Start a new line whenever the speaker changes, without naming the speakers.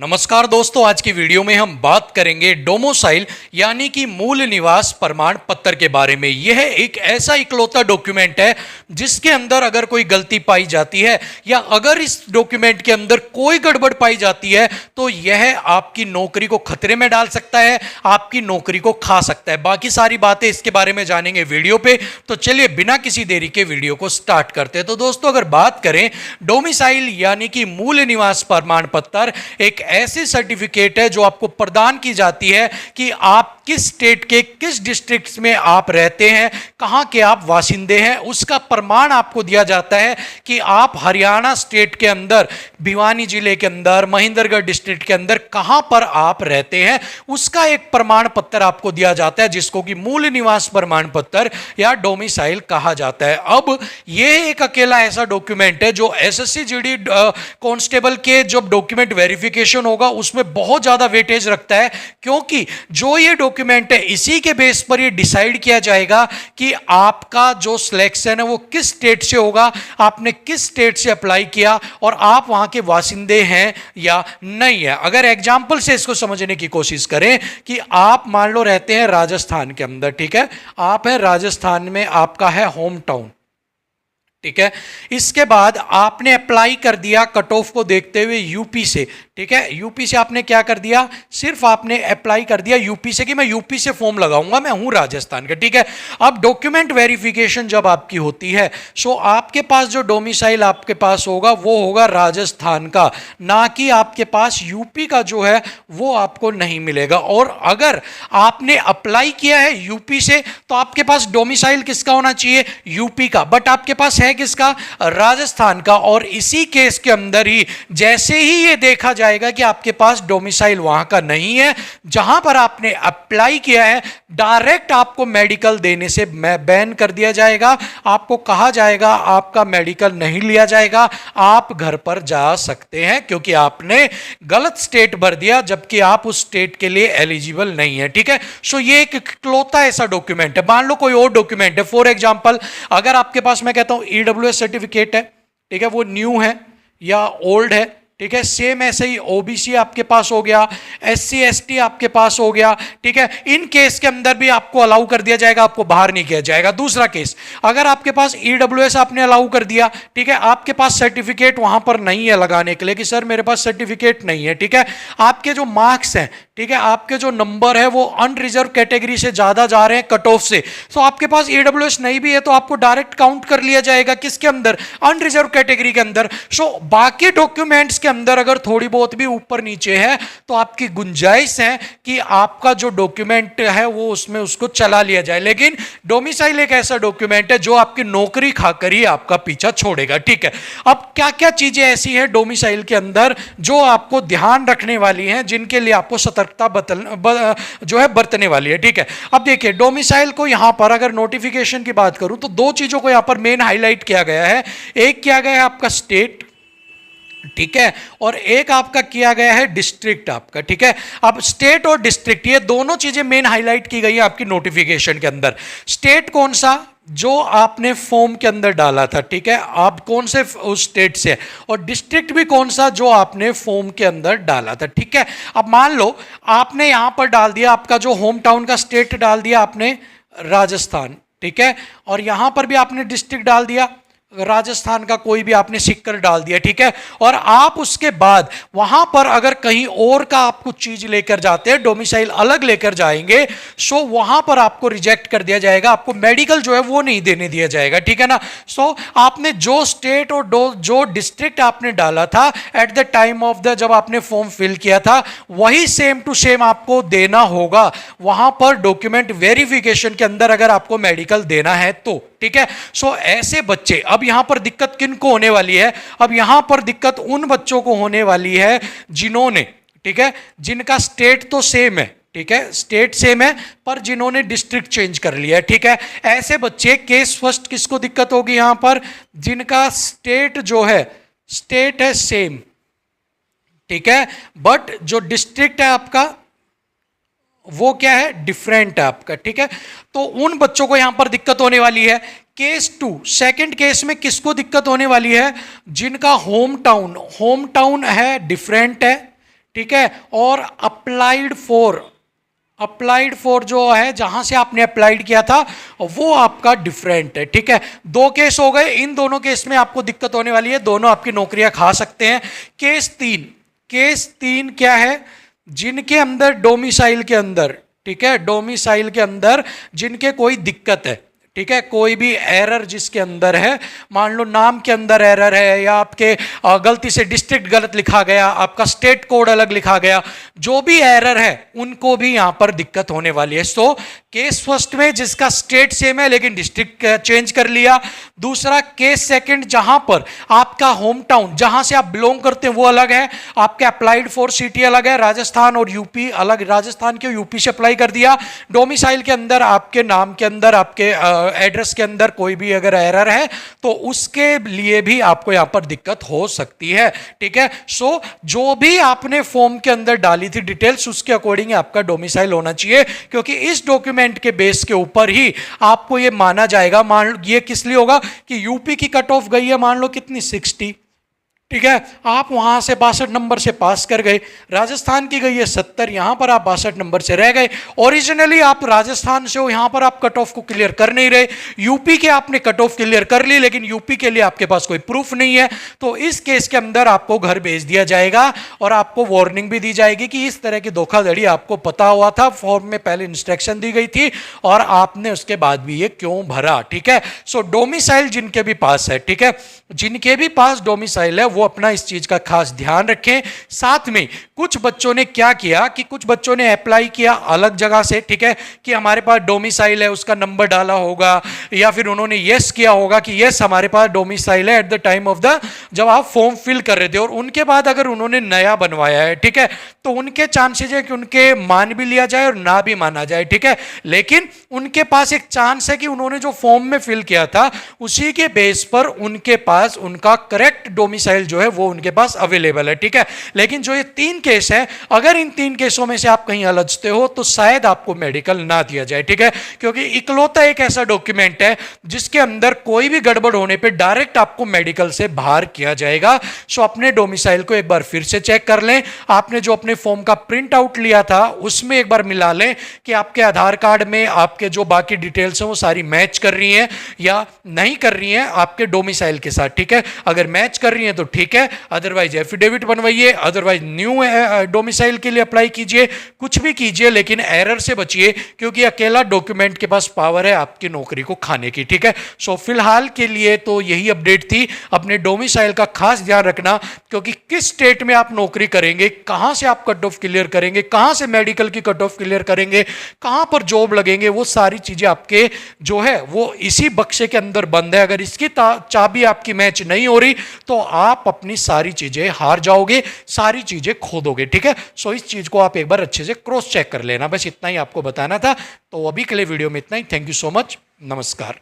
नमस्कार दोस्तों, आज की वीडियो में हम बात करेंगे डोमिसाइल यानी कि मूल निवास प्रमाण पत्र के बारे में। यह एक ऐसा इकलौता डॉक्यूमेंट है जिसके अंदर अगर कोई गलती पाई जाती है या अगर इस डॉक्यूमेंट के अंदर कोई गड़बड़ पाई जाती है तो यह आपकी नौकरी को खतरे में डाल सकता है, आपकी नौकरी को खा सकता है। बाकी सारी बातें इसके बारे में जानेंगे वीडियो पे, तो चलिए बिना किसी देरी के वीडियो को स्टार्ट करते हैं। तो दोस्तों, अगर बात करें डोमिसाइल यानी कि मूल निवास प्रमाण पत्र एक ऐसी सर्टिफिकेट है जो आपको प्रदान की जाती है कि आप किस स्टेट के किस डिस्ट्रिक्ट में आप रहते हैं, कहां के आप वासिंदे हैं, उसका प्रमाण आपको दिया जाता है कि आप हरियाणा स्टेट के अंदर, भिवानी जिले के अंदर, महेंद्रगढ़ डिस्ट्रिक्ट के अंदर कहां पर आप रहते हैं, उसका एक प्रमाण पत्र आपको दिया जाता है जिसको कि मूल निवास प्रमाण पत्र या डोमिसाइल कहा जाता है। अब यह एक अकेला ऐसा डॉक्यूमेंट है जो एसएससी जीडी कांस्टेबल के जब डॉक्यूमेंट वेरिफिकेशन होगा उसमें बहुत ज्यादा वेटेज रखता है, क्योंकि जो ये डॉक्यूमेंट है इसी के बेस पर ये डिसाइड किया जाएगा कि आपका जो सिलेक्शन है वो किस स्टेट से होगा, आपने किस स्टेट से अप्लाई किया और आप वहां के वासिंदे हैं या नहीं है। अगर एग्जांपल से इसको समझने की कोशिश करें कि आप मान लो रहते हैं राजस्थान के अंदर, ठीक है, आप हैं राजस्थान में, आपका है होम टाउन, ठीक है। इसके बाद आपने अप्लाई कर दिया कट ऑफ को देखते हुए यूपी से, ठीक है, यूपी से आपने क्या कर दिया, सिर्फ आपने अप्लाई कर दिया यूपी से कि मैं यूपी से फॉर्म लगाऊंगा, मैं हूं राजस्थान का, ठीक है। अब डॉक्यूमेंट वेरिफिकेशन जब आपकी होती है सो आपके पास जो डोमिसाइल आपके पास होगा वो होगा राजस्थान का, ना कि आपके पास यूपी का जो है वो आपको नहीं मिलेगा। और अगर आपने अप्लाई किया है यूपी से तो आपके पास डोमिसाइल किसका होना चाहिए, यूपी का, बट आपके पास है किसका, राजस्थान का। और इसी केस के अंदर ही जैसे ही ये देखा जाएगा कि आपके पास डोमिसाइल वहां का नहीं है जहां पर आपने अप्लाई किया है, डायरेक्ट आपको मेडिकल देने से बैन कर दिया जाएगा, आपको कहा जाएगा आपका मेडिकल नहीं लिया जाएगा, आप घर पर जा सकते हैं क्योंकि आपने गलत स्टेट भर दिया जबकि आप उस स्टेट के लिए एलिजिबल नहीं है, ठीक है। सो ये एक इकलौता ऐसा डॉक्यूमेंट है। मान लो कोई और डॉक्यूमेंट है, फॉर एग्जांपल अगर आपके पास मैं कहता हूं ईडब्ल्यूएस सर्टिफिकेट है, ठीक है, वो न्यू है या ओल्ड है, ठीक है, सेम ऐसे ही ओबीसी आपके पास हो गया, एससी एसटी आपके पास हो गया, ठीक है, इन केस के अंदर भी आपको अलाउ कर दिया जाएगा, आपको बाहर नहीं किया जाएगा। दूसरा केस, अगर आपके पास ईडब्ल्यूएस आपने अलाउ कर दिया, ठीक है, आपके पास सर्टिफिकेट वहां पर नहीं है लगाने के लिए कि सर मेरे पास सर्टिफिकेट नहीं है, ठीक है, आपके जो मार्क्स हैं, ठीक है, आपके जो नंबर है वो अनरिजर्व कैटेगरी से ज्यादा जा रहे हैं कट ऑफ से, तो आपके पास ईडब्ल्यूएस नहीं भी है तो आपको डायरेक्ट काउंट कर लिया जाएगा किसके अंदर, अनरिजर्व कैटेगरी के अंदर। सो बाकी डॉक्यूमेंट्स के अंदर अगर थोड़ी बहुत भी ऊपर नीचे है तो आपकी गुंजाइश है कि आपका जो डॉक्यूमेंट है वो उसमें उसको चला लिया जाए। लेकिन डोमिसाइल एक ऐसा डॉक्यूमेंट है जो आपकी नौकरी खाकर ही आपका पीछा छोड़ेगा, ठीक है। अब क्या क्या चीजें ऐसी हैं डोमिसाइल के अंदर जो आपको ध्यान रखने वाली हैं, जिनके लिए आपको सतर्कता जो है बरतने वाली है, ठीक है। अब देखिए डोमिसाइल को यहां पर अगर नोटिफिकेशन की बात करूं तो दो चीजों को यहां पर मेन हाईलाइट किया गया है। एक किया गया है आपका स्टेट, ठीक है, और एक आपका किया गया है डिस्ट्रिक्ट आपका, ठीक है। अब स्टेट और डिस्ट्रिक्ट ये दोनों चीजें मेन हाईलाइट की गई है आपकी नोटिफिकेशन के अंदर। स्टेट कौन सा, जो आपने फॉर्म के अंदर डाला था, ठीक है, आप कौन से उस स्टेट से, और डिस्ट्रिक्ट भी कौन सा जो आपने फॉर्म के अंदर डाला था, ठीक है। अब मान लो आपने यहां पर डाल दिया आपका जो होम टाउन का स्टेट डाल दिया आपने राजस्थान, ठीक है, और यहां पर भी आपने डिस्ट्रिक्ट डाल दिया राजस्थान का, कोई भी आपने सिक्कर डाल दिया, ठीक है। और आप उसके बाद वहां पर अगर कहीं और का आप कुछ चीज लेकर जाते हैं, डोमिसाइल अलग लेकर जाएंगे, सो वहां पर आपको रिजेक्ट कर दिया जाएगा, आपको मेडिकल जो है वो नहीं देने दिया जाएगा, ठीक है ना। सो आपने जो स्टेट और जो डिस्ट्रिक्ट आपने डाला था at the time of the जब आपने फॉर्म फिल किया था वही सेम टू सेम आपको देना होगा वहां पर डॉक्यूमेंट वेरिफिकेशन के अंदर अगर आपको मेडिकल देना है तो, ठीक है। सो ऐसे बच्चे, अब यहां पर दिक्कत किन को होने वाली है, अब यहां पर दिक्कत उन बच्चों को होने वाली है जिन्होंने, ठीक है, जिनका स्टेट तो सेम है, ठीक है, स्टेट सेम है पर जिन्होंने डिस्ट्रिक्ट चेंज कर लिया है, ठीक है। ऐसे बच्चे केस फर्स्ट किसको दिक्कत होगी यहां पर, जिनका स्टेट जो है स्टेट है सेम, ठीक है, बट जो डिस्ट्रिक्ट है आपका वो क्या है, डिफरेंट है आपका, ठीक है। तो उन बच्चों को यहां पर दिक्कत होने वाली है। केस 2, सेकंड केस में किसको दिक्कत होने वाली है, जिनका होम टाउन है डिफरेंट है, ठीक है, और अप्लाइड फॉर जो है जहां से आपने अप्लाइड किया था वो आपका डिफरेंट है। ठीक है, दो केस हो गए, इन दोनों केस में आपको दिक्कत होने वाली है, दोनों आपकी नौकरियां खा सकते हैं। केस तीन क्या है, जिनके अंदर डोमिसाइल के अंदर, ठीक है, डोमिसाइल के अंदर जिनके कोई दिक्कत है, ठीक है, कोई भी एरर जिसके अंदर है, मान लो नाम के अंदर एरर है या आपके गलती से डिस्ट्रिक्ट गलत लिखा गया, आपका स्टेट कोड अलग लिखा गया, जो भी एरर है उनको भी यहां पर दिक्कत होने वाली है। सो केस फर्स्ट में जिसका स्टेट सेम है लेकिन डिस्ट्रिक्ट चेंज कर लिया, दूसरा केस सेकंड जहां पर आपका होम टाउन जहां से आप बिलोंग करते हैं वो अलग है, आपके अप्लाइड फॉर सिटी अलग है, राजस्थान और यूपी अलग, राजस्थान के यूपी से अप्लाई कर दिया, डोमिसाइल के अंदर आपके नाम के अंदर आपके एड्रेस के अंदर कोई भी अगर एरर है तो उसके लिए भी आपको यहां पर दिक्कत हो सकती है। ठीक है, सो जो भी आपने फॉर्म के अंदर डाली थी डिटेल्स उसके अकॉर्डिंग आपका डोमिसाइल होना चाहिए, क्योंकि इस डॉक्यूमेंट के बेस के ऊपर ही आपको यह माना जाएगा। मान लो ये किस लिए होगा कि यूपी की कट ऑफ गई है मान लो कितनी 60, ठीक है, आप वहां से 62 नंबर से पास कर गए, राजस्थान की गई है 70, यहां पर आप 62 नंबर से रह गए, ओरिजिनली आप राजस्थान से हो, यहां पर आप कट ऑफ को क्लियर कर नहीं रहे, यूपी के आपने कट ऑफ क्लियर कर ली लेकिन यूपी के लिए आपके पास कोई प्रूफ नहीं है, तो इस केस के अंदर आपको घर भेज दिया जाएगा और आपको वार्निंग भी दी जाएगी कि इस तरह की धोखाधड़ी आपको पता हुआ था, फॉर्म में पहले इंस्ट्रक्शन दी गई थी और आपने उसके बाद भी ये क्यों भरा। ठीक है, सो डोमिसाइल जिनके भी पास है, ठीक है, जिनके भी पास डोमिसाइल है वो अपना इस चीज का खास ध्यान रखें। साथ में कुछ बच्चों ने क्या किया कि कुछ बच्चों ने अप्लाई किया अलग जगह से, ठीक है, कि हमारे पास डोमिसाइल है, उसका नंबर डाला होगा या फिर उन्होंने यस किया होगा कि यस हमारे पास डोमिसाइल है at the time of the जब आप फॉर्म फिल कर रहे थे, और उनके बाद अगर उन्होंने नया बनवाया है, ठीक है, तो उनके चांसेस है कि उनके मान भी लिया जाए और ना भी माना जाए। ठीक है, लेकिन उनके पास एक चांस है कि उन्होंने जो फॉर्म में फिल किया था उसी के बेस पर उनके पास उनका करेक्ट डोमिसाइल जो है वो उनके पास अवेलेबल है। ठीक है, लेकिन जो ये 3 केस है, अगर इन 3 केसों में से आप कहीं अलझते हो तो शायद आपको मेडिकल ना दिया जाए। ठीक है, क्योंकि इकलौता एक ऐसा डॉक्यूमेंट है जिसके अंदर कोई भी गड़बड़ होने पे डायरेक्ट आपको मेडिकल से बाहर किया जाएगा। सो अपने डोमिसाइल को एक बार फिर से चेक कर लें, आपने जो अपने फॉर्म का प्रिंट आउट लिया था उसमें एक बार मिला लें कि आपके आधार कार्ड में आपके जो बाकी डिटेल्स हैं वो सारी मैच कर रही हैं या नहीं कर रही हैं आपके डोमिसाइल के साथ। ठीक है, अगर मैच कर रही हैं तो ठीक है, अदरवाइज एफिडेविट बनवाइए, अदरवाइज न्यू डोमिसाइल के लिए अप्लाई कीजिए, कुछ भी कीजिए लेकिन एरर से बचिए, क्योंकि अकेला डॉक्यूमेंट के पास पावर है आपकी नौकरी को खाने की। ठीक है, सो फिलहाल के लिए तो यही अपडेट थी, अपने डोमिसाइल का खास ध्यान रखना, क्योंकि किस स्टेट में आप नौकरी करेंगे, कहां से आप कट ऑफ क्लियर करेंगे, कहां से मेडिकल की कट ऑफ क्लियर करेंगे, कहां पर जॉब लगेंगे, वो सारी चीजें आपके जो है वो इसी बक्से के अंदर बंद है। अगर इसकी चाबी आपकी मैच नहीं हो रही तो आप अपनी सारी चीजें हार जाओगे, सारी चीजें खो दोगे। ठीक है, सो इस चीज को आप एक बार अच्छे से क्रॉस चेक कर लेना, बस इतना ही आपको बताना था। तो अभी के लिए वीडियो में इतना ही। थैंक यू सो मच, नमस्कार।